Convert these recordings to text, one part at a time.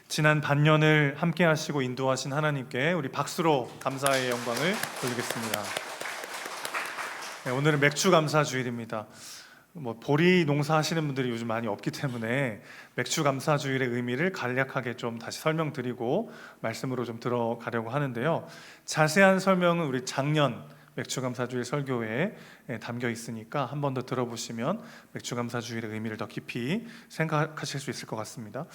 지난 반년을 함께 하시고 인도하신 하나님께 우리 박수로 감사의 영광을 돌리겠습니다. 네, 오늘은 맥주 감사 주일입니다. 보리 농사 하시는 분들이 요즘 많이 없기 때문에 맥주 감사 주일의 의미를 간략하게 좀 다시 설명드리고 말씀으로 좀 들어가려고 하는데요. 자세한 설명은 우리 작년 맥주 감사 주일 설교에 담겨 있으니까 한 번 더 들어보시면 맥주 감사 주일의 의미를 더 깊이 생각하실 수 있을 것 같습니다.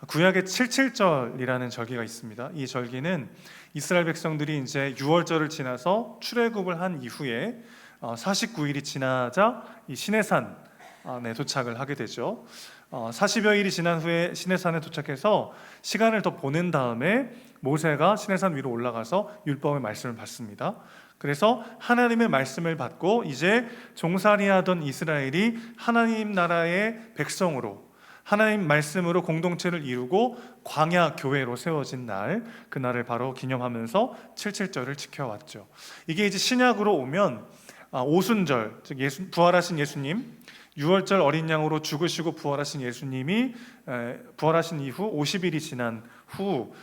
구약에 77절이라는 절기가 있습니다. 이 절기는 이스라엘 백성들이 이제 6월절을 지나서 출애굽을 한 이후에 49일이 지나자 이 시내산에 도착을 하게 되죠. 40여 일이 지난 후에 시내산에 도착해서 시간을 더 보낸 다음에 모세가 시내산 위로 올라가서 율법의 말씀을 받습니다. 그래서 하나님의 말씀을 받고 이제 종살이하던 이스라엘이 하나님 나라의 백성으로 하나님 말씀으로 공동체를 이루고 광야 교회로 세워진 날, 그날을 바로 기념하면서 77절을 지켜왔죠. 이게 이제 신약으로 오면 오순절, 즉 부활하신 예수님, 6월절 어린 양으로 죽으시고 부활하신 예수님이 부활하신 이후 50일이 지난 후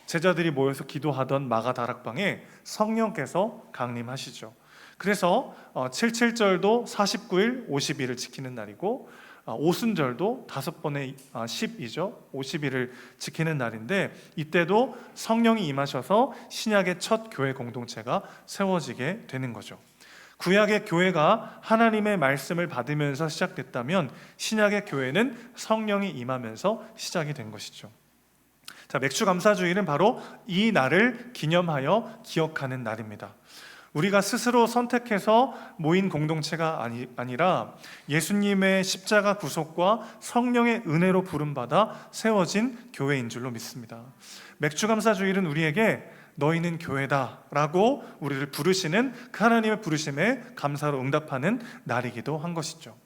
제자들이 모여서 기도하던 마가 다락방에 성령께서 강림하시죠. 그래서 77절도 49일, 50일을 지키는 날이고 오순절도 5번의 10이죠. 50일을 지키는 날인데 이때도 성령이 임하셔서 신약의 첫 교회 공동체가 세워지게 되는 거죠. 구약의 교회가 하나님의 말씀을 받으면서 시작됐다면 신약의 교회는 성령이 임하면서 시작이 된 것이죠. 자, 맥주 감사주일은 바로 이 날을 기념하여 기억하는 날입니다. 우리가 스스로 선택해서 모인 공동체가 아니라 예수님의 십자가 구속과 성령의 은혜로 부름받아 세워진 교회인 줄로 믿습니다. 맥주 감사주일은 우리에게 너희는 교회다 라고 우리를 부르시는 그 하나님의 부르심에 감사로 응답하는 날이기도 한 것이죠.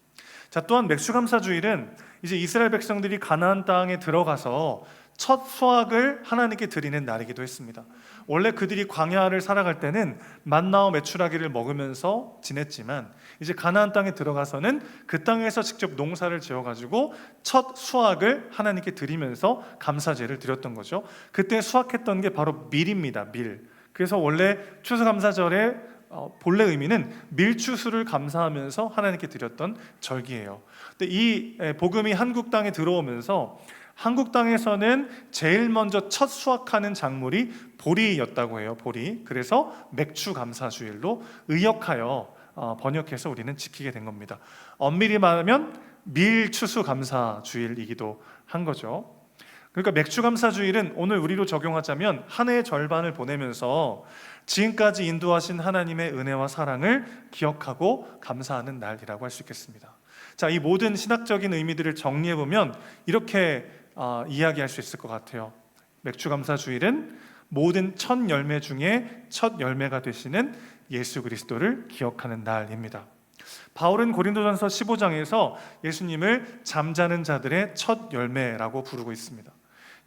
자, 또한 맥주 감사주일은 이제 이스라엘 백성들이 가나안 땅에 들어가서 첫 수확을 하나님께 드리는 날이기도 했습니다. 원래 그들이 광야를 살아갈 때는 만나와 메추라기를 먹으면서 지냈지만 이제 가나안 땅에 들어가서는 그 땅에서 직접 농사를 지어가지고 첫 수확을 하나님께 드리면서 감사제를 드렸던 거죠. 그때 수확했던 게 바로 밀입니다. 밀. 그래서 원래 추수감사절의 본래 의미는 밀추수를 감사하면서 하나님께 드렸던 절기예요. 근데 이 복음이 한국 땅에 들어오면서 한국 땅에서는 제일 먼저 첫 수확하는 작물이 보리였다고 해요. 보리. 그래서 맥주 감사주일로 의역하여 번역해서 우리는 지키게 된 겁니다. 엄밀히 말하면 밀추수 감사주일이기도 한 거죠. 그러니까 맥주 감사주일은 오늘 우리로 적용하자면 한 해의 절반을 보내면서 지금까지 인도하신 하나님의 은혜와 사랑을 기억하고 감사하는 날이라고 할 수 있겠습니다. 자, 이 모든 신학적인 의미들을 정리해보면 이렇게 이야기할 수 있을 것 같아요. 맥주 감사 주일은 모든 첫 열매 중에 첫 열매가 되시는 예수 그리스도를 기억하는 날입니다. 바울은 고린도전서 15장에서 예수님을 잠자는 자들의 첫 열매라고 부르고 있습니다.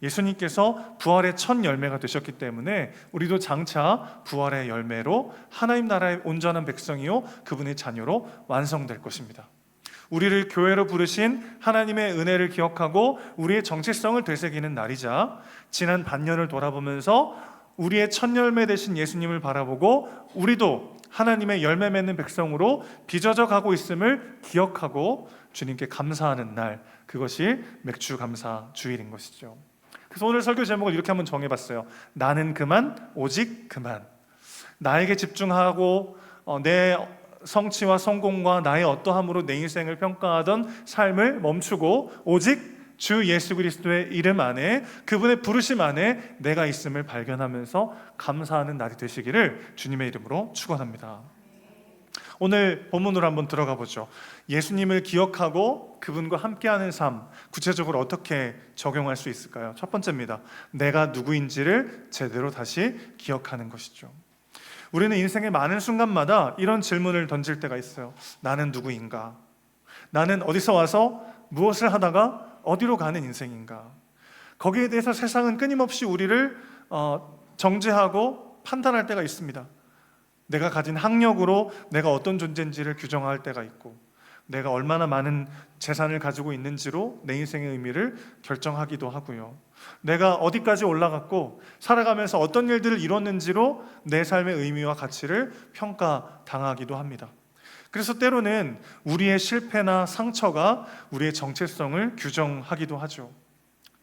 예수님께서 부활의 첫 열매가 되셨기 때문에 우리도 장차 부활의 열매로 하나님 나라의 온전한 백성이요 그분의 자녀로 완성될 것입니다. 우리를 교회로 부르신 하나님의 은혜를 기억하고 우리의 정체성을 되새기는 날이자 지난 반년을 돌아보면서 우리의 첫 열매 되신 예수님을 바라보고 우리도 하나님의 열매 맺는 백성으로 빚어져 가고 있음을 기억하고 주님께 감사하는 날, 그것이 맥주 감사 주일인 것이죠. 그래서 오늘 설교 제목을 이렇게 한번 정해봤어요. 나는 그만, 오직 그만. 나에게 집중하고 내 성취와 성공과 나의 어떠함으로 내 인생을 평가하던 삶을 멈추고 오직 주 예수 그리스도의 이름 안에 그분의 부르심 안에 내가 있음을 발견하면서 감사하는 날이 되시기를 주님의 이름으로 축원합니다. 오늘 본문으로 한번 들어가 보죠. 예수님을 기억하고 그분과 함께하는 삶, 구체적으로 어떻게 적용할 수 있을까요? 첫 번째입니다. 내가 누구인지를 제대로 다시 기억하는 것이죠. 우리는 인생의 많은 순간마다 이런 질문을 던질 때가 있어요. 나는 누구인가? 나는 어디서 와서 무엇을 하다가 어디로 가는 인생인가? 거기에 대해서 세상은 끊임없이 우리를 정죄하고 판단할 때가 있습니다. 내가 가진 학력으로 내가 어떤 존재인지를 규정할 때가 있고 내가 얼마나 많은 재산을 가지고 있는지로 내 인생의 의미를 결정하기도 하고요. 내가 어디까지 올라갔고 살아가면서 어떤 일들을 이뤘는지로 내 삶의 의미와 가치를 평가당하기도 합니다. 그래서 때로는 우리의 실패나 상처가 우리의 정체성을 규정하기도 하죠.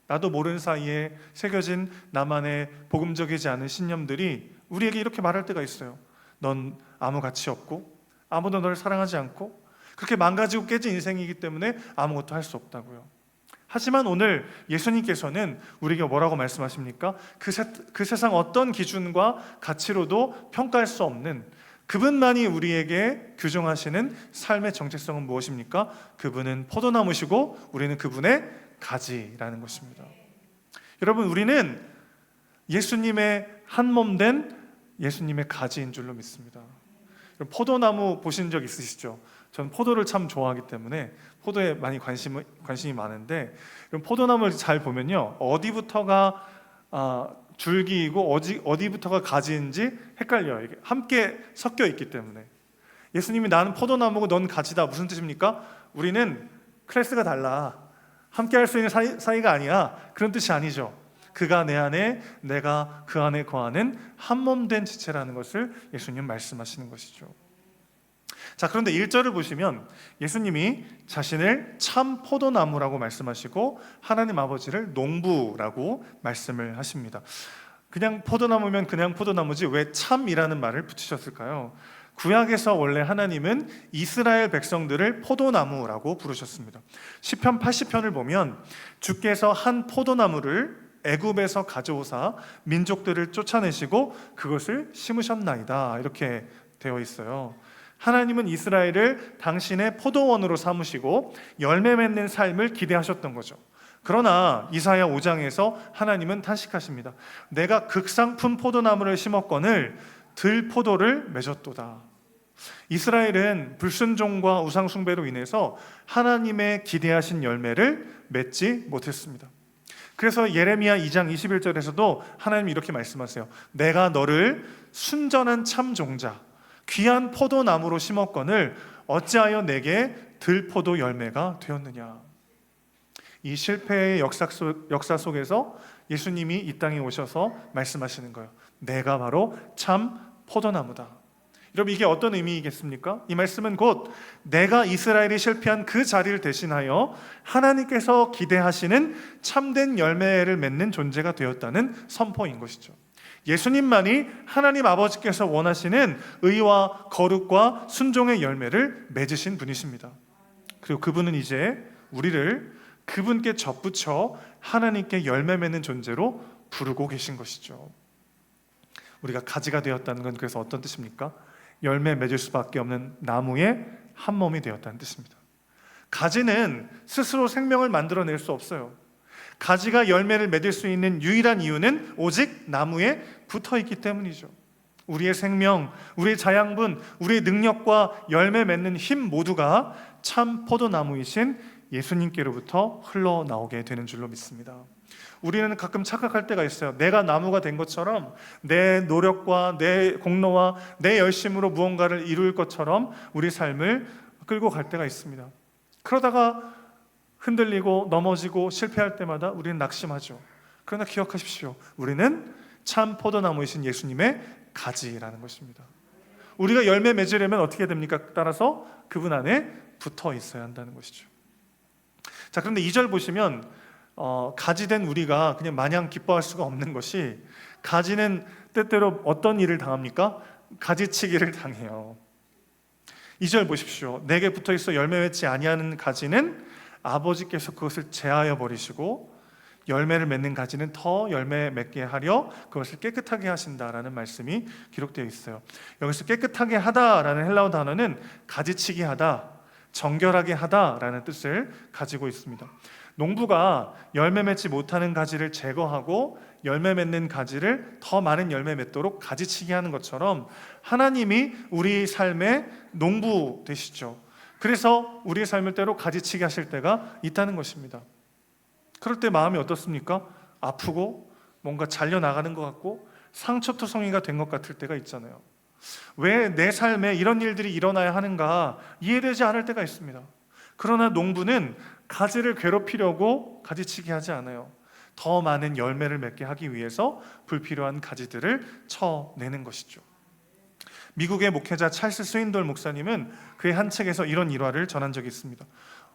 나도 모르는 사이에 새겨진 나만의 복음적이지 않은 신념들이 우리에게 이렇게 말할 때가 있어요. 넌 아무 가치 없고 아무도 너를 사랑하지 않고 그렇게 망가지고 깨진 인생이기 때문에 아무것도 할 수 없다고요. 하지만 오늘 예수님께서는 우리에게 뭐라고 말씀하십니까? 그 세상 어떤 기준과 가치로도 평가할 수 없는 그분만이 우리에게 규정하시는 삶의 정체성은 무엇입니까? 그분은 포도나무시고 우리는 그분의 가지라는 것입니다. 여러분, 우리는 예수님의 한 몸 된 예수님의 가지인 줄로 믿습니다. 포도나무 보신 적 있으시죠? 저는 포도를 참 좋아하기 때문에 포도에 많이 관심이 많은데, 포도나무를 잘 보면요, 어디부터가 줄기이고 어디부터가 가지인지 헷갈려요. 이게 함께 섞여 있기 때문에. 예수님이 나는 포도나무고 넌 가지다, 무슨 뜻입니까? 우리는 클래스가 달라, 함께 할 수 있는 사이가 아니야, 그런 뜻이 아니죠. 그가 내 안에, 내가 그 안에 거하는 한 몸 된 지체라는 것을 예수님 말씀하시는 것이죠. 자, 그런데 1절을 보시면 예수님이 자신을 참 포도나무라고 말씀하시고 하나님 아버지를 농부라고 말씀을 하십니다. 그냥 포도나무면 그냥 포도나무지 왜 참이라는 말을 붙이셨을까요? 구약에서 원래 하나님은 이스라엘 백성들을 포도나무라고 부르셨습니다. 시편 80편을 보면 주께서 한 포도나무를 애굽에서 가져오사 민족들을 쫓아내시고 그것을 심으셨나이다, 이렇게 되어 있어요. 하나님은 이스라엘을 당신의 포도원으로 삼으시고 열매 맺는 삶을 기대하셨던 거죠. 그러나 이사야 5장에서 하나님은 탄식하십니다. 내가 극상품 포도나무를 심었거늘 들포도를 맺었도다. 이스라엘은 불순종과 우상숭배로 인해서 하나님의 기대하신 열매를 맺지 못했습니다. 그래서 예레미야 2장 21절에서도 하나님이 이렇게 말씀하세요. 내가 너를 순전한 참종자 귀한 포도나무로 심었거늘 어찌하여 내게 들포도 열매가 되었느냐. 이 실패의 역사 속에서 예수님이 이 땅에 오셔서 말씀하시는 거예요. 내가 바로 참 포도나무다. 여러분, 이게 어떤 의미이겠습니까? 이 말씀은 곧 내가 이스라엘이 실패한 그 자리를 대신하여 하나님께서 기대하시는 참된 열매를 맺는 존재가 되었다는 선포인 것이죠. 예수님만이 하나님 아버지께서 원하시는 의와 거룩과 순종의 열매를 맺으신 분이십니다. 그리고 그분은 이제 우리를 그분께 접붙여 하나님께 열매 맺는 존재로 부르고 계신 것이죠. 우리가 가지가 되었다는 건 그래서 어떤 뜻입니까? 열매 맺을 수밖에 없는 나무의 한 몸이 되었다는 뜻입니다. 가지는 스스로 생명을 만들어낼 수 없어요. 가지가 열매를 맺을 수 있는 유일한 이유는 오직 나무에 붙어있기 때문이죠. 우리의 생명, 우리의 자양분, 우리의 능력과 열매 맺는 힘 모두가 참 포도나무이신 예수님께로부터 흘러나오게 되는 줄로 믿습니다. 우리는 가끔 착각할 때가 있어요. 내가 나무가 된 것처럼 내 노력과 내 공로와 내 열심으로 무언가를 이룰 것처럼 우리 삶을 끌고 갈 때가 있습니다. 그러다가 흔들리고 넘어지고 실패할 때마다 우리는 낙심하죠. 그러나 기억하십시오. 우리는 참 포도나무이신 예수님의 가지라는 것입니다. 우리가 열매 맺으려면 어떻게 됩니까? 따라서 그분 안에 붙어 있어야 한다는 것이죠. 자, 그런데 2절 보시면 가지된 우리가 그냥 마냥 기뻐할 수가 없는 것이, 가지는 때때로 어떤 일을 당합니까? 가지치기를 당해요. 2절 보십시오. 내게 붙어있어 열매 맺지 아니하는 가지는 아버지께서 그것을 제하여 버리시고 열매를 맺는 가지는 더 열매 맺게 하려 그것을 깨끗하게 하신다라는 말씀이 기록되어 있어요. 여기서 깨끗하게 하다라는 헬라어 단어는 가지치기 하다, 정결하게 하다라는 뜻을 가지고 있습니다. 농부가 열매 맺지 못하는 가지를 제거하고 열매 맺는 가지를 더 많은 열매 맺도록 가지치기 하는 것처럼 하나님이 우리 삶의 농부 되시죠. 그래서 우리의 삶을 때로 가지치기 하실 때가 있다는 것입니다. 그럴 때 마음이 어떻습니까? 아프고 뭔가 잘려나가는 것 같고 상처투성이가 된 것 같을 때가 있잖아요. 왜 내 삶에 이런 일들이 일어나야 하는가 이해되지 않을 때가 있습니다. 그러나 농부는 가지를 괴롭히려고 가지치기 하지 않아요. 더 많은 열매를 맺게 하기 위해서 불필요한 가지들을 쳐내는 것이죠. 미국의 목회자 찰스 스윈돌 목사님은 그의 한 책에서 이런 일화를 전한 적이 있습니다.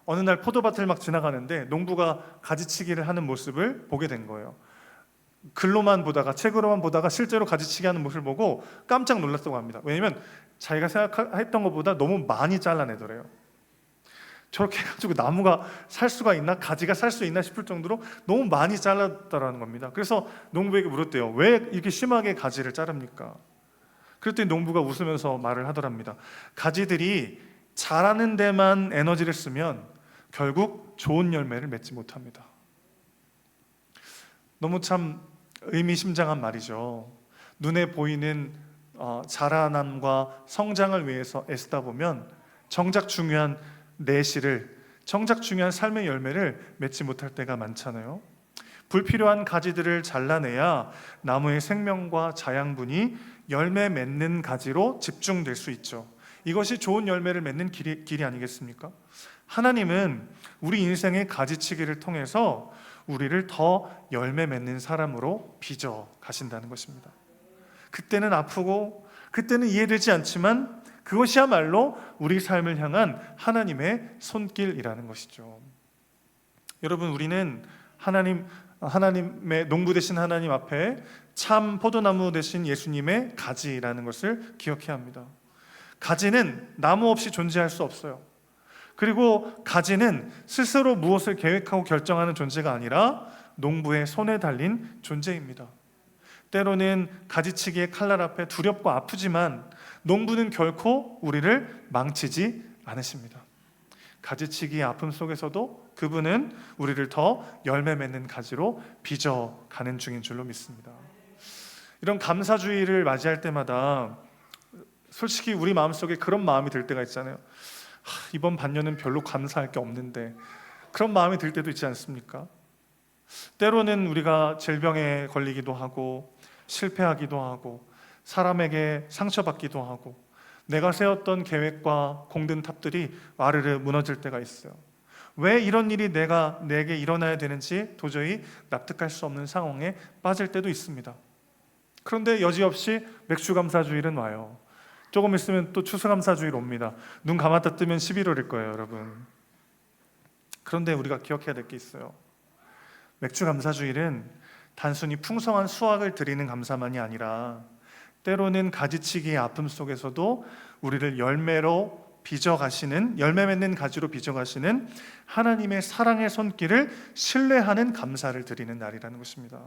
어느 날 포도밭을 막 지나가는데 농부가 가지치기를 하는 모습을 보게 된 거예요. 글로만 보다가, 책으로만 보다가 실제로 가지치기 하는 모습을 보고 깜짝 놀랐다고 합니다. 왜냐하면 자기가 생각했던 것보다 너무 많이 잘라내더래요. 저렇게 해가지고 나무가 살 수가 있나, 가지가 살 수 있나 싶을 정도로 너무 많이 잘랐다라는 겁니다. 그래서 농부에게 물었대요. 왜 이렇게 심하게 가지를 자릅니까? 그랬더니 농부가 웃으면서 말을 하더랍니다. 가지들이 자라는 데만 에너지를 쓰면 결국 좋은 열매를 맺지 못합니다. 너무 참 의미심장한 말이죠. 눈에 보이는 자라남과 성장을 위해서 애쓰다 보면 정작 중요한 내실을, 정작 중요한 삶의 열매를 맺지 못할 때가 많잖아요. 불필요한 가지들을 잘라내야 나무의 생명과 자양분이 열매 맺는 가지로 집중될 수 있죠. 이것이 좋은 열매를 맺는 길이 아니겠습니까? 하나님은 우리 인생의 가지치기를 통해서 우리를 더 열매 맺는 사람으로 빚어 가신다는 것입니다. 그때는 아프고 그때는 이해되지 않지만 그것이야말로 우리 삶을 향한 하나님의 손길이라는 것이죠. 여러분, 우리는 하나님의 농부 되신 하나님 앞에 참 포도나무 되신 예수님의 가지라는 것을 기억해야 합니다. 가지는 나무 없이 존재할 수 없어요. 그리고 가지는 스스로 무엇을 계획하고 결정하는 존재가 아니라 농부의 손에 달린 존재입니다. 때로는 가지치기의 칼날 앞에 두렵고 아프지만 농부는 결코 우리를 망치지 않으십니다. 가지치기의 아픔 속에서도 그분은 우리를 더 열매 맺는 가지로 빚어가는 중인 줄로 믿습니다. 이런 감사주의를 맞이할 때마다 솔직히 우리 마음속에 그런 마음이 들 때가 있잖아요. 이번 반년은 별로 감사할 게 없는데, 그런 마음이 들 때도 있지 않습니까? 때로는 우리가 질병에 걸리기도 하고 실패하기도 하고 사람에게 상처받기도 하고 내가 세웠던 계획과 공든 탑들이 와르르 무너질 때가 있어요. 왜 이런 일이 내게 일어나야 되는지 도저히 납득할 수 없는 상황에 빠질 때도 있습니다. 그런데 여지없이 맥주감사주일은 와요. 조금 있으면 또 추수감사주일 옵니다. 눈 감았다 뜨면 11월일 거예요, 여러분. 그런데 우리가 기억해야 될 게 있어요. 맥주감사주일은 단순히 풍성한 수확을 드리는 감사만이 아니라 때로는 가지치기의 아픔 속에서도 우리를 열매로 빚어가시는, 열매 맺는 가지로 빚어가시는 하나님의 사랑의 손길을 신뢰하는 감사를 드리는 날이라는 것입니다.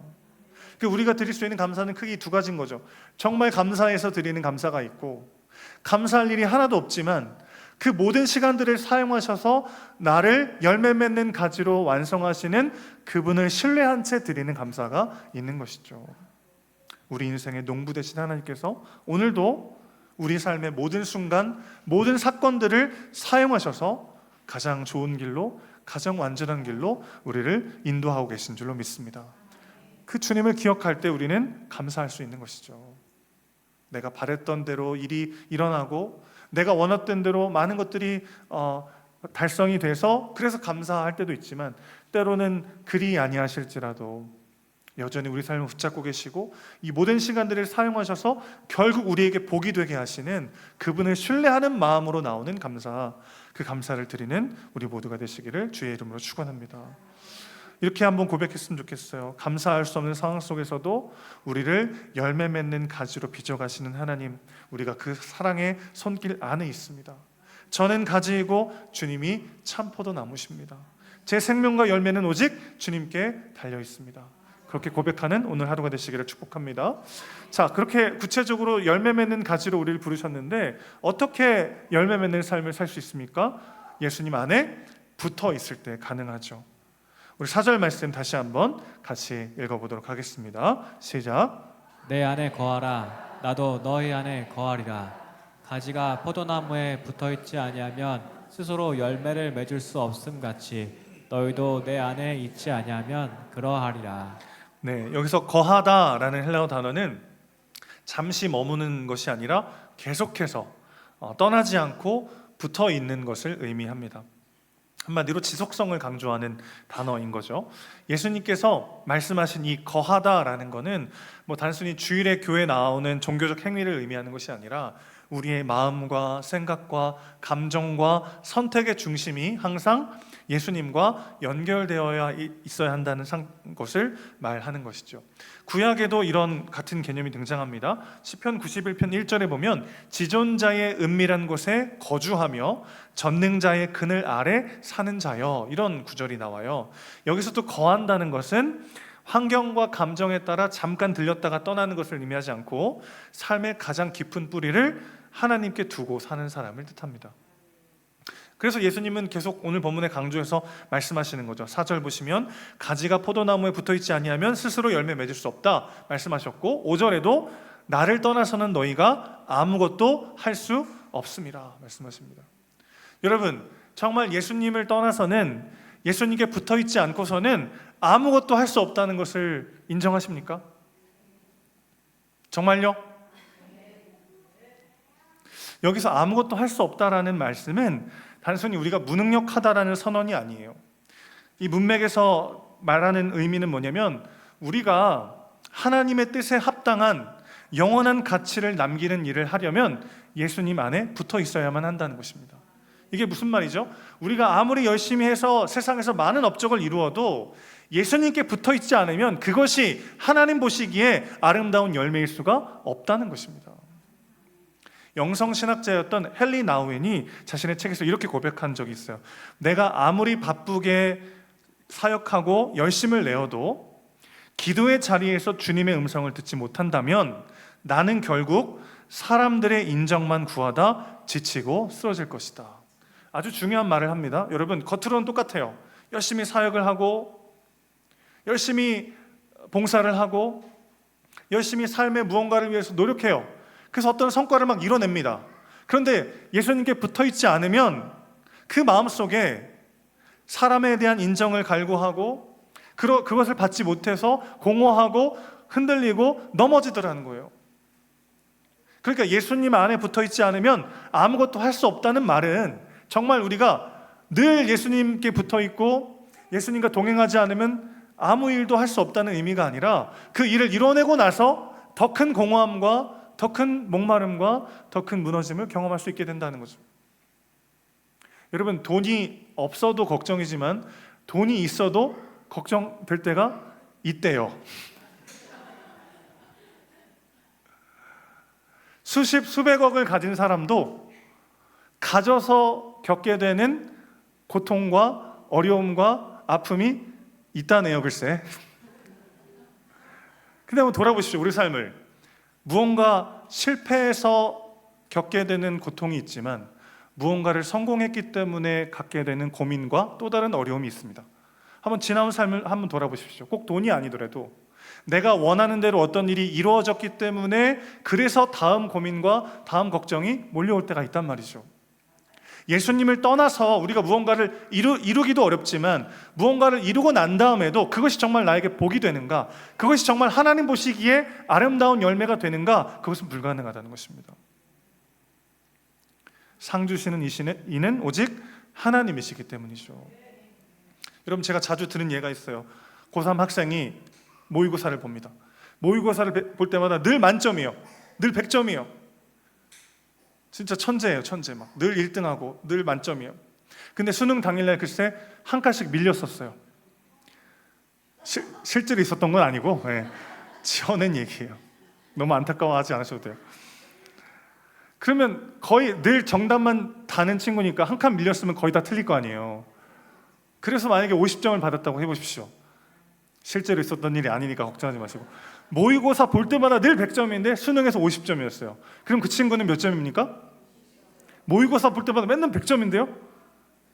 우리가 드릴 수 있는 감사는 크게 두 가지인 거죠. 정말 감사해서 드리는 감사가 있고, 감사할 일이 하나도 없지만 그 모든 시간들을 사용하셔서 나를 열매 맺는 가지로 완성하시는 그분을 신뢰한 채 드리는 감사가 있는 것이죠. 우리 인생의 농부 되신 하나님께서 오늘도 우리 삶의 모든 순간, 모든 사건들을 사용하셔서 가장 좋은 길로, 가장 완전한 길로 우리를 인도하고 계신 줄로 믿습니다. 그 주님을 기억할 때 우리는 감사할 수 있는 것이죠. 내가 바랬던 대로 일이 일어나고 내가 원했던 대로 많은 것들이 달성이 돼서 그래서 감사할 때도 있지만, 때로는 그리 아니하실지라도 여전히 우리 삶을 붙잡고 계시고 이 모든 시간들을 사용하셔서 결국 우리에게 복이 되게 하시는 그분을 신뢰하는 마음으로 나오는 감사, 그 감사를 드리는 우리 모두가 되시기를 주의 이름으로 축원합니다. 이렇게 한번 고백했으면 좋겠어요. 감사할 수 없는 상황 속에서도 우리를 열매 맺는 가지로 빚어가시는 하나님, 우리가 그 사랑의 손길 안에 있습니다. 저는 가지이고 주님이 참 포도나무십니다. 제 생명과 열매는 오직 주님께 달려 있습니다. 그렇게 고백하는 오늘 하루가 되시기를 축복합니다. 자, 그렇게 구체적으로 열매 맺는 가지로 우리를 부르셨는데 어떻게 열매 맺는 삶을 살 수 있습니까? 예수님 안에 붙어 있을 때 가능하죠. 우리 4절 말씀 다시 한번 같이 읽어보도록 하겠습니다. 시작. 내 안에 거하라. 나도 너희 안에 거하리라. 가지가 포도나무에 붙어있지 아니하면 스스로 열매를 맺을 수 없음 같이 너희도 내 안에 있지 아니하면 그러하리라. 네, 여기서 거하다라는 헬라어 단어는 잠시 머무는 것이 아니라 계속해서 떠나지 않고 붙어 있는 것을 의미합니다. 한마디로 지속성을 강조하는 단어인 거죠. 예수님께서 말씀하신 이 거하다라는 것은 뭐 단순히 주일에 교회 나오는 종교적 행위를 의미하는 것이 아니라 우리의 마음과 생각과 감정과 선택의 중심이 항상 예수님과 연결되어야 있어야 한다는 것을 말하는 것이죠. 구약에도 이런 같은 개념이 등장합니다. 시편 91편 1절에 보면 지존자의 은밀한 곳에 거주하며 전능자의 그늘 아래 사는 자여, 이런 구절이 나와요. 여기서 또 거한다는 것은 환경과 감정에 따라 잠깐 들렸다가 떠나는 것을 의미하지 않고 삶의 가장 깊은 뿌리를 하나님께 두고 사는 사람을 뜻합니다. 그래서 예수님은 계속 오늘 본문에 강조해서 말씀하시는 거죠. 4절 보시면 가지가 포도나무에 붙어있지 아니하면 스스로 열매 맺을 수 없다 말씀하셨고, 5절에도 나를 떠나서는 너희가 아무것도 할 수 없음이라 말씀하십니다. 여러분, 정말 예수님을 떠나서는, 예수님께 붙어있지 않고서는 아무것도 할 수 없다는 것을 인정하십니까? 정말요? 여기서 아무것도 할 수 없다라는 말씀은 단순히 우리가 무능력하다라는 선언이 아니에요. 이 문맥에서 말하는 의미는 뭐냐면 우리가 하나님의 뜻에 합당한 영원한 가치를 남기는 일을 하려면 예수님 안에 붙어 있어야만 한다는 것입니다. 이게 무슨 말이죠? 우리가 아무리 열심히 해서 세상에서 많은 업적을 이루어도 예수님께 붙어 있지 않으면 그것이 하나님 보시기에 아름다운 열매일 수가 없다는 것입니다. 영성신학자였던 헨리 나우엔이 자신의 책에서 이렇게 고백한 적이 있어요. 내가 아무리 바쁘게 사역하고 열심을 내어도 기도의 자리에서 주님의 음성을 듣지 못한다면 나는 결국 사람들의 인정만 구하다 지치고 쓰러질 것이다. 아주 중요한 말을 합니다. 여러분, 겉으로는 똑같아요. 열심히 사역을 하고 열심히 봉사를 하고 열심히 삶의 무언가를 위해서 노력해요. 그래서 어떤 성과를 막 이뤄냅니다. 그런데 예수님께 붙어있지 않으면 그 마음속에 사람에 대한 인정을 갈구하고 그것을 받지 못해서 공허하고 흔들리고 넘어지더라는 거예요. 그러니까 예수님 안에 붙어있지 않으면 아무것도 할 수 없다는 말은 정말 우리가 늘 예수님께 붙어있고 예수님과 동행하지 않으면 아무 일도 할 수 없다는 의미가 아니라 그 일을 이뤄내고 나서 더 큰 공허함과 더 큰 목마름과 더 큰 무너짐을 경험할 수 있게 된다는 거죠. 여러분, 돈이 없어도 걱정이지만 돈이 있어도 걱정될 때가 있대요. 수십 수백억을 가진 사람도 가져서 겪게 되는 고통과 어려움과 아픔이 있다네요, 글쎄. 근데 한번 돌아보십시오, 우리 삶을. 무언가 실패해서 겪게 되는 고통이 있지만 무언가를 성공했기 때문에 갖게 되는 고민과 또 다른 어려움이 있습니다. 한번 지나온 삶을 한번 돌아보십시오. 꼭 돈이 아니더라도 내가 원하는 대로 어떤 일이 이루어졌기 때문에 그래서 다음 고민과 다음 걱정이 몰려올 때가 있단 말이죠. 예수님을 떠나서 우리가 무언가를 이루기도 어렵지만 무언가를 이루고 난 다음에도 그것이 정말 나에게 복이 되는가, 그것이 정말 하나님 보시기에 아름다운 열매가 되는가, 그것은 불가능하다는 것입니다. 상 주시는 이는 오직 하나님이시기 때문이죠. 여러분, 제가 자주 드는 예가 있어요. 고3 학생이 모의고사를 봅니다. 모의고사를 볼 때마다 늘 만점이에요. 늘 100점이에요. 진짜 천재예요, 천재. 막 늘 1등하고 늘 만점이에요. 근데 수능 당일날 글쎄 한 칸씩 밀렸었어요. 실제로 있었던 건 아니고 지어낸 얘기예요. 너무 안타까워하지 않으셔도 돼요. 그러면 거의 늘 정답만 다는 친구니까 한 칸 밀렸으면 거의 다 틀릴 거 아니에요. 그래서 만약에 50점을 받았다고 해보십시오. 실제로 있었던 일이 아니니까 걱정하지 마시고, 모의고사 볼 때마다 늘 100점인데 수능에서 50점이었어요. 그럼 그 친구는 몇 점입니까? 모의고사 볼 때마다 맨날 100점인데요?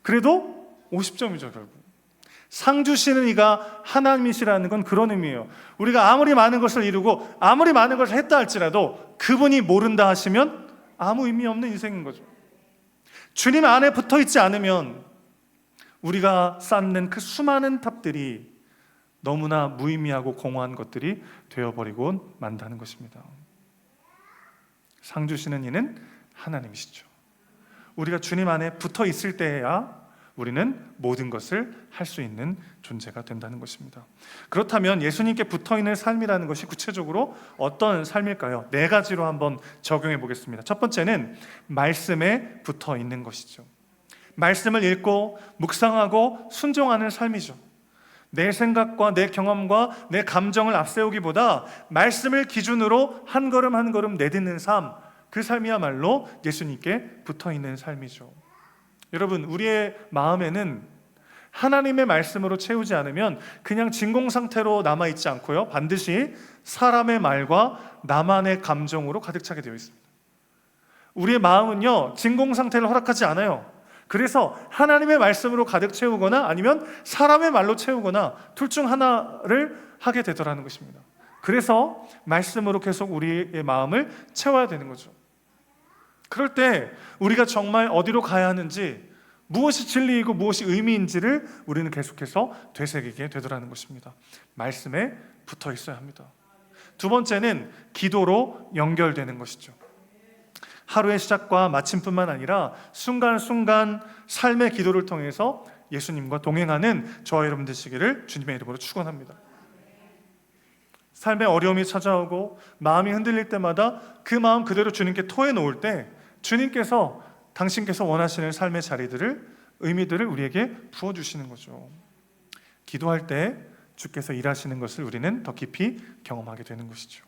그래도 50점이죠, 결국. 상 주시는 이가 하나님이시라는 건 그런 의미예요. 우리가 아무리 많은 것을 이루고 아무리 많은 것을 했다 할지라도 그분이 모른다 하시면 아무 의미 없는 인생인 거죠. 주님 안에 붙어 있지 않으면 우리가 쌓는 그 수많은 탑들이 너무나 무의미하고 공허한 것들이 되어버리곤 만다는 것입니다. 상 주시는 이는 하나님이시죠. 우리가 주님 안에 붙어 있을 때야 우리는 모든 것을 할 수 있는 존재가 된다는 것입니다. 그렇다면 예수님께 붙어 있는 삶이라는 것이 구체적으로 어떤 삶일까요? 4가지로 한번 적용해 보겠습니다. 첫 번째는 말씀에 붙어 있는 것이죠. 말씀을 읽고 묵상하고 순종하는 삶이죠. 내 생각과 내 경험과 내 감정을 앞세우기보다 말씀을 기준으로 한 걸음 한 걸음 내딛는 삶, 그 삶이야말로 예수님께 붙어 있는 삶이죠. 여러분, 우리의 마음에는 하나님의 말씀으로 채우지 않으면 그냥 진공 상태로 남아있지 않고요, 반드시 사람의 말과 나만의 감정으로 가득 차게 되어 있습니다. 우리의 마음은요, 진공 상태를 허락하지 않아요. 그래서 하나님의 말씀으로 가득 채우거나 아니면 사람의 말로 채우거나 둘 중 하나를 하게 되더라는 것입니다. 그래서 말씀으로 계속 우리의 마음을 채워야 되는 거죠. 그럴 때 우리가 정말 어디로 가야 하는지, 무엇이 진리이고 무엇이 의미인지를 우리는 계속해서 되새기게 되더라는 것입니다. 말씀에 붙어 있어야 합니다. 두 번째는 기도로 연결되는 것이죠. 하루의 시작과 마침뿐만 아니라 순간순간 삶의 기도를 통해서 예수님과 동행하는 저와 여러분 되시기를 주님의 이름으로 축원합니다. 삶의 어려움이 찾아오고 마음이 흔들릴 때마다 그 마음 그대로 주님께 토해놓을 때 주님께서 당신께서 원하시는 삶의 자리들을, 의미들을 우리에게 부어주시는 거죠. 기도할 때 주께서 일하시는 것을 우리는 더 깊이 경험하게 되는 것이죠.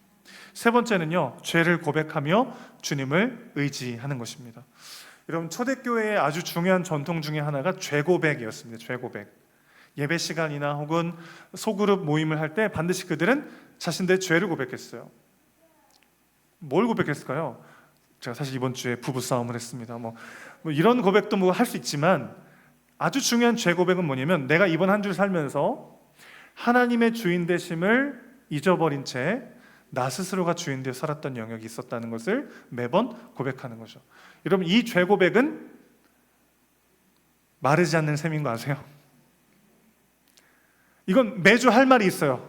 세 번째는요, 죄를 고백하며 주님을 의지하는 것입니다. 여러분, 초대교회의 아주 중요한 전통 중에 하나가 죄고백이었습니다. 죄고백. 예배 시간이나 혹은 소그룹 모임을 할 때 반드시 그들은 자신들의 죄를 고백했어요. 뭘 고백했을까요? 제가 사실 이번 주에 부부싸움을 했습니다. 뭐 이런 고백도 뭐 할 수 있지만 아주 중요한 죄 고백은 뭐냐면, 내가 이번 한 주 살면서 하나님의 주인 되심을 잊어버린 채 나 스스로가 주인 되어 살았던 영역이 있었다는 것을 매번 고백하는 거죠. 여러분, 이 죄 고백은 마르지 않는 셈인 거 아세요? 이건 매주 할 말이 있어요.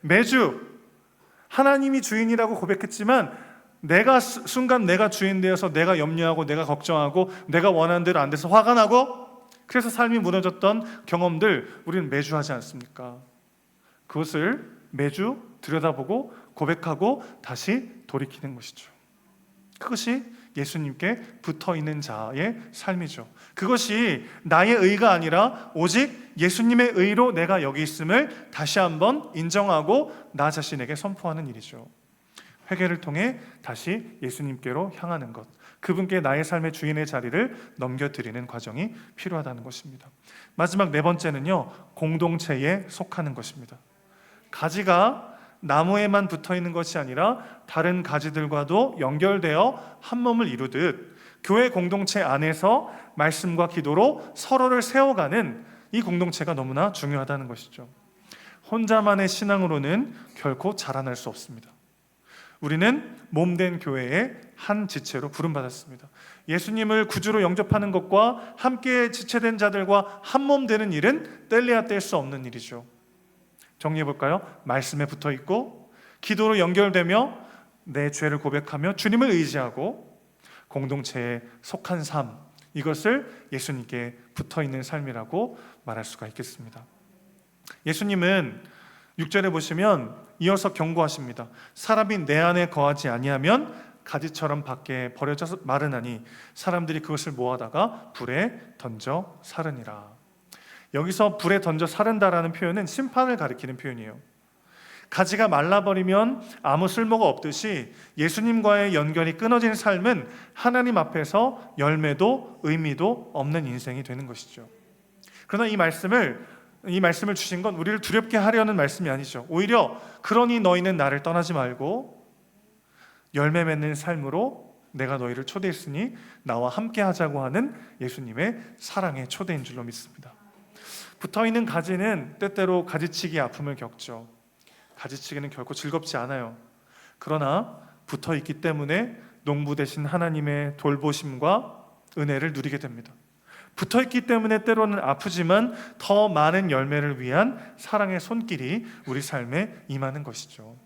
매주 하나님이 주인이라고 고백했지만 순간 내가 주인 되어서 내가 염려하고 내가 걱정하고 내가 원하는 대로 안 돼서 화가 나고 그래서 삶이 무너졌던 경험들 우리는 매주 하지 않습니까? 그것을 매주 들여다보고 고백하고 다시 돌이키는 것이죠. 그것이 예수님께 붙어있는 자의 삶이죠. 그것이 나의 의가 아니라 오직 예수님의 의로 내가 여기 있음을 다시 한번 인정하고 나 자신에게 선포하는 일이죠. 회개를 통해 다시 예수님께로 향하는 것, 그분께 나의 삶의 주인의 자리를 넘겨드리는 과정이 필요하다는 것입니다. 마지막 4번째는요, 공동체에 속하는 것입니다. 가지가 나무에만 붙어있는 것이 아니라 다른 가지들과도 연결되어 한 몸을 이루듯 교회 공동체 안에서 말씀과 기도로 서로를 세워가는 이 공동체가 너무나 중요하다는 것이죠. 혼자만의 신앙으로는 결코 자라날 수 없습니다. 우리는 몸된 교회의 한 지체로 부름받았습니다. 예수님을 구주로 영접하는 것과 함께 지체된 자들과 한 몸 되는 일은 뗄래야 뗄 수 없는 일이죠. 정리해 볼까요? 말씀에 붙어 있고 기도로 연결되며 내 죄를 고백하며 주님을 의지하고 공동체에 속한 삶, 이것을 예수님께 붙어 있는 삶이라고 말할 수가 있겠습니다. 예수님은 6절에 보시면 이어서 경고하십니다. 사람이 내 안에 거하지 아니하면 가지처럼 밖에 버려져서 마르나니 사람들이 그것을 모아다가 불에 던져 사르니라. 여기서 불에 던져 사른다라는 표현은 심판을 가리키는 표현이에요. 가지가 말라버리면 아무 쓸모가 없듯이 예수님과의 연결이 끊어진 삶은 하나님 앞에서 열매도 의미도 없는 인생이 되는 것이죠. 그러나 이 말씀을 주신 건 우리를 두렵게 하려는 말씀이 아니죠. 오히려 그러니 너희는 나를 떠나지 말고 열매 맺는 삶으로 내가 너희를 초대했으니 나와 함께 하자고 하는 예수님의 사랑의 초대인 줄로 믿습니다. 붙어있는 가지는 때때로 가지치기 아픔을 겪죠. 가지치기는 결코 즐겁지 않아요. 그러나 붙어있기 때문에 농부 되신 하나님의 돌보심과 은혜를 누리게 됩니다. 붙어있기 때문에 때로는 아프지만 더 많은 열매를 위한 사랑의 손길이 우리 삶에 임하는 것이죠.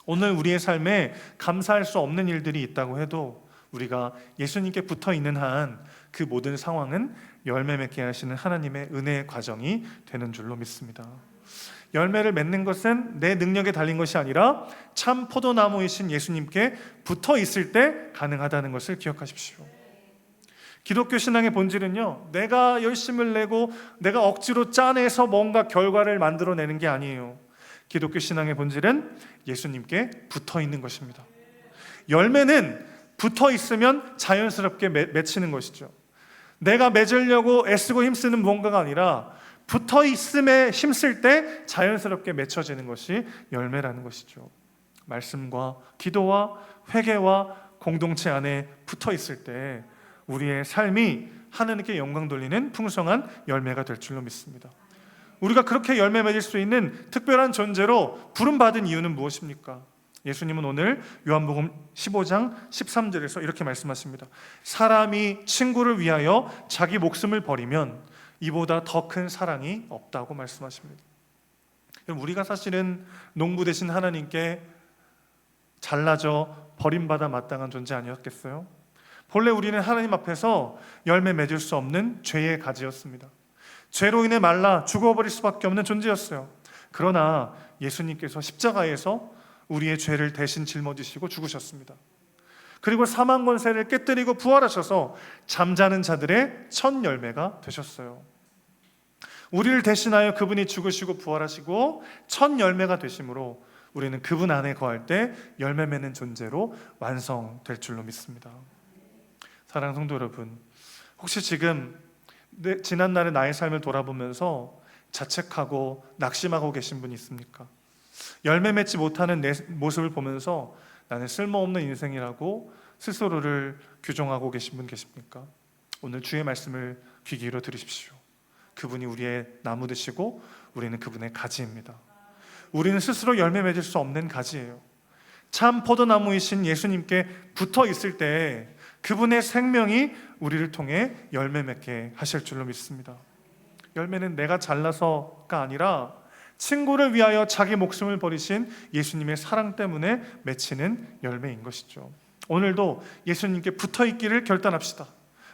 오늘 우리의 삶에 감사할 수 없는 일들이 있다고 해도 우리가 예수님께 붙어 있는 한 그 모든 상황은 열매 맺게 하시는 하나님의 은혜의 과정이 되는 줄로 믿습니다. 열매를 맺는 것은 내 능력에 달린 것이 아니라 참 포도나무이신 예수님께 붙어 있을 때 가능하다는 것을 기억하십시오. 기독교 신앙의 본질은요, 내가 열심을 내고 내가 억지로 짜내서 뭔가 결과를 만들어내는 게 아니에요. 기독교 신앙의 본질은 예수님께 붙어 있는 것입니다. 열매는 붙어 있으면 자연스럽게 맺히는 것이죠. 내가 맺으려고 애쓰고 힘쓰는 무언가가 아니라 붙어 있음에 힘쓸 때 자연스럽게 맺혀지는 것이 열매라는 것이죠. 말씀과 기도와 회개와 공동체 안에 붙어 있을 때 우리의 삶이 하나님께 영광 돌리는 풍성한 열매가 될 줄로 믿습니다. 우리가 그렇게 열매 맺을 수 있는 특별한 존재로 부름받은 이유는 무엇입니까? 예수님은 오늘 요한복음 15장 13절에서 이렇게 말씀하십니다. 사람이 친구를 위하여 자기 목숨을 버리면 이보다 더 큰 사랑이 없다고 말씀하십니다. 우리가 사실은 농부 되신 하나님께 잘라져 버림받아 마땅한 존재 아니었겠어요? 본래 우리는 하나님 앞에서 열매 맺을 수 없는 죄의 가지였습니다. 죄로 인해 말라 죽어버릴 수밖에 없는 존재였어요. 그러나 예수님께서 십자가에서 우리의 죄를 대신 짊어지시고 죽으셨습니다. 그리고 사망 권세를 깨뜨리고 부활하셔서 잠자는 자들의 첫 열매가 되셨어요. 우리를 대신하여 그분이 죽으시고 부활하시고 첫 열매가 되심으로 우리는 그분 안에 거할 때 열매 맺는 존재로 완성될 줄로 믿습니다. 사랑하는 성도 여러분, 혹시 지금 지난날의 나의 삶을 돌아보면서 자책하고 낙심하고 계신 분이 있습니까? 열매 맺지 못하는 내 모습을 보면서 나는 쓸모없는 인생이라고 스스로를 규정하고 계신 분 계십니까? 오늘 주의 말씀을 귀 기울여 들으십시오. 그분이 우리의 나무 되시고 우리는 그분의 가지입니다. 우리는 스스로 열매 맺을 수 없는 가지예요. 참 포도나무이신 예수님께 붙어 있을 때 그분의 생명이 우리를 통해 열매 맺게 하실 줄로 믿습니다. 열매는 내가 잘나서가 아니라 친구를 위하여 자기 목숨을 버리신 예수님의 사랑 때문에 맺히는 열매인 것이죠. 오늘도 예수님께 붙어 있기를 결단합시다.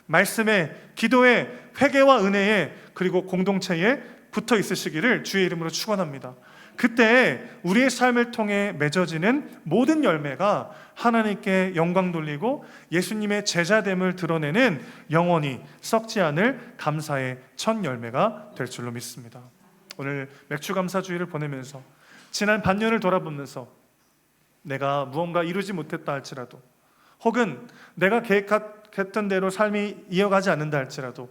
말씀에, 기도에, 회개와 은혜에, 그리고 공동체에 붙어 있으시기를 주의 이름으로 축원합니다. 그때 우리의 삶을 통해 맺어지는 모든 열매가 하나님께 영광 돌리고 예수님의 제자됨을 드러내는 영원히 썩지 않을 감사의 첫 열매가 될 줄로 믿습니다. 오늘 맥주감사주의를 보내면서 지난 반년을 돌아보면서 내가 무언가 이루지 못했다 할지라도 혹은 내가 계획했던 대로 삶이 이어가지 않는다 할지라도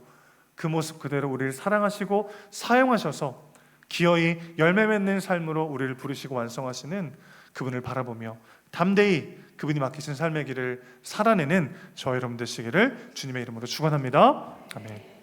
그 모습 그대로 우리를 사랑하시고 사용하셔서 기어이 열매 맺는 삶으로 우리를 부르시고 완성하시는 그분을 바라보며 담대히 그분이 맡기신 삶의 길을 살아내는 저 여러분 되시기를 주님의 이름으로 축원합니다. 아멘.